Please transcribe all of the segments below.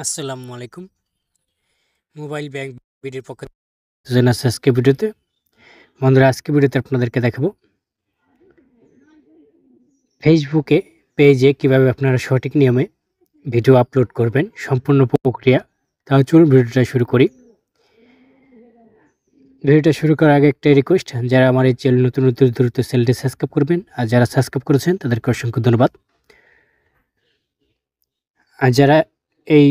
আসসালামু আলাইকুম। Mobile bank ভিডিওর পক্ষ থেকে জানাচ্ছি আজকে ভিডিওতে। বন্ধুরা, আজকে ভিডিওতে আপনাদেরকে দেখাবো ফেসবুকে পেজে কিভাবে আপনারা সঠিক নিয়মে ভিডিও আপলোড করবেন, সম্পূর্ণ প্রক্রিয়া। তাহলে চলুন ভিডিওটা শুরু করি। ভিডিওটা শুরু করার আগে একটা রিকোয়েস্ট, যারা আমার এই চ্যানেল নতুন দ্রুত চ্যানেলটি সাবস্ক্রাইব করবেন, আর যারা সাবস্ক্রাইব করেছেন তাদেরকে অসংখ্য ধন্যবাদ। আর যারা এই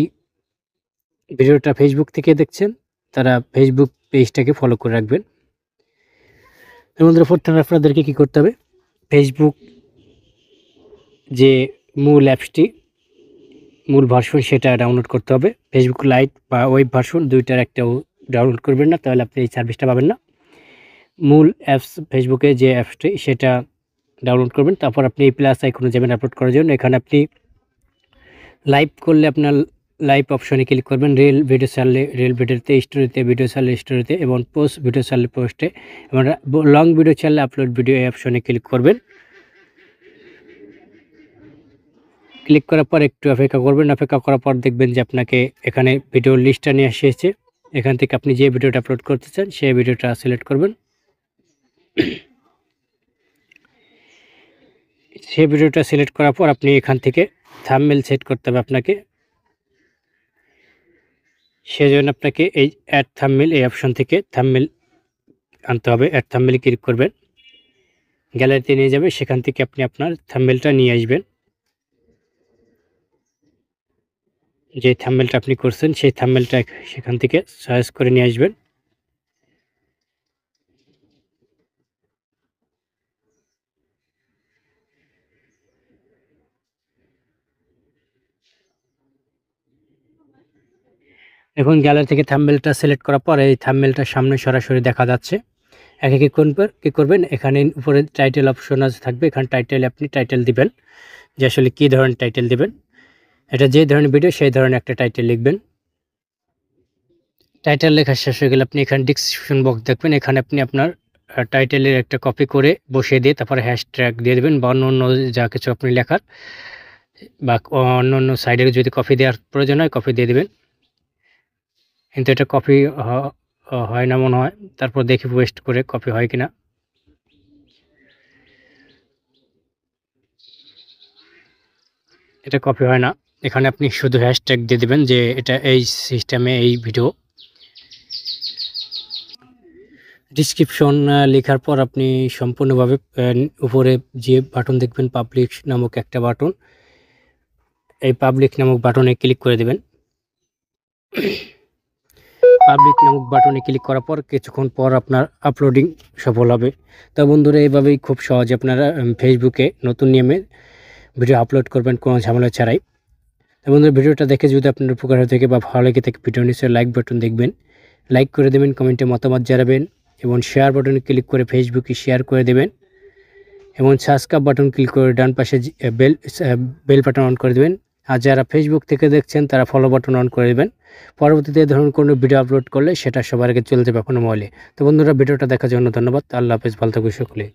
ভিডিওটা ফেসবুক থেকে দেখছেন তারা ফেসবুক পেজটাকে ফলো করে রাখবেন। বন্ধুরা, প্রথমে আপনাদেরকে কী করতে হবে, ফেসবুক যে মূল অ্যাপসটি, মূল ভার্সন সেটা ডাউনলোড করতে হবে। ফেসবুক লাইট বা ওয়েব ভার্সন দুইটার একটাও ডাউনলোড করবেন না, তাহলে আপনি এই সার্ভিসটা পাবেন না। মূল অ্যাপস ফেসবুকে যে অ্যাপসটি সেটা ডাউনলোড করবেন, তারপর আপনি এই প্লাস আইকনে যাবেন আপলোড করার জন্য। এখানে আপনি লাইভ করলে আপনার লাইভ অপশনে ক্লিক করবেন। রিল ভিডিও চাললে রিল ভিডিওতে, স্টোরিতে ভিডিও চাললে স্টোরিতে, এবং পোস্ট ভিডিও চাললে পোস্টে, এবং লং ভিডিও চাললে আপলোড ভিডিও এই অপশনে ক্লিক করবেন। ক্লিক করার পর একটু অপেক্ষা করবেন। অপেক্ষা করার পর দেখবেন যে আপনাকে এখানে ভিডিওর লিস্টটা নিয়ে এসেছে। এখান থেকে আপনি যে ভিডিওটা আপলোড করতে চান সেই ভিডিওটা সিলেক্ট করবেন। সেই ভিডিওটা সিলেক্ট করার পর আপনি এখান থেকে থাম্বনেল সেট করতে হবে আপনাকে। সেজন্য আপনাকে এই অ্যাড থাম্বনেল এই অপশন থেকে থাম্বনেল আনতে হবে। অ্যাড থাম্বনেলে ক্লিক করবেন, গ্যালারিতে নিয়ে যাবে, সেখান থেকে আপনি আপনার থাম্বনেলটা নিয়ে আসবেন। যে থাম্বনেলটা আপনি করছেন সেই থাম্বনেলটা সেখান থেকে সার্চ করে নিয়ে আসবেন। এখন গ্যালারি থেকে থাম্বনেলটা সিলেক্ট করার পর এই থাম্বনেলটা সামনে সরাসরি দেখা যাচ্ছে। একে কী করবেন, এখানে উপরে টাইটেল অপশন আছে থাকবে, এখানে টাইটেলে আপনি টাইটেল দিবেন যে আসলে কী ধরনের টাইটেল দিবেন। এটা যে ধরনের ভিডিও সেই ধরনের একটা টাইটেল লিখবেন। টাইটেল লেখা শেষ হয়ে গেলে আপনি এখানে ডিসক্রিপশন বক্স দেখবেন, এখানে আপনি আপনার টাইটেলের একটা কপি করে বসিয়ে দিয়ে তারপরে হ্যাশট্যাগ দিয়ে দেবেন, বা অন্য যা কিছু আপনি লেখার, বা অন্য সাইডে যদি কপি দেওয়ার প্রয়োজন হয় কপি দিয়ে দেবেন। কিন্তু এটা কপি হয় না মনে হয়, তারপর দেখি ওয়েস্ট করে কপি হয় কিনা। এটা কপি হয় না। এখানে আপনি শুধু হ্যাশট্যাগ দিয়ে দেবেন যে এটা এই সিস্টেমে এই ভিডিও। ডিসক্রিপশন লেখার পর আপনি সম্পূর্ণভাবে উপরে যে বাটন দেখবেন পাবলিক নামক একটা বাটন, এই পাবলিক নামক বাটনে ক্লিক করে দেবেন। পাবলিক নামক বাটনে ক্লিক করার পর কিছুক্ষণ পর আপনার আপলোডিং সফল হবে। তো বন্ধুরা, এইভাবেই খুব সহজে আপনারা ফেসবুকে নতুন নিয়মে ভিডিও আপলোড করবেন কোনো ঝামেলা ছাড়াই। তো বন্ধুরা, ভিডিওটা দেখে যদি আপনার উপকার হয়ে থাকে বা ভালো লেগে থাকে, ভিডিও নিচে লাইক বাটন দেখবেন, লাইক করে দেবেন, কমেন্টে মতামত জানাবেন, এবং শেয়ার বাটনে ক্লিক করে ফেসবুকে শেয়ার করে দেবেন, এবং সাবস্ক্রাইব বাটন ক্লিক করে ডান পাশে বেল বাটন অন করে দেবেন। আর যারা ফেসবুক থেকে দেখছেন তারা ফলো বাটন অন করে দেবেন। পরবর্তীতে ধরুন কোনো ভিডিও আপলোড করলে সেটা সবার আগে চলে যাবে কোনো মোবাইলে। তো বন্ধুরা, ভিডিওটা দেখার জন্য ধন্যবাদ। আল্লাহ হাফেজ, ভালো থাকবেন সকলে।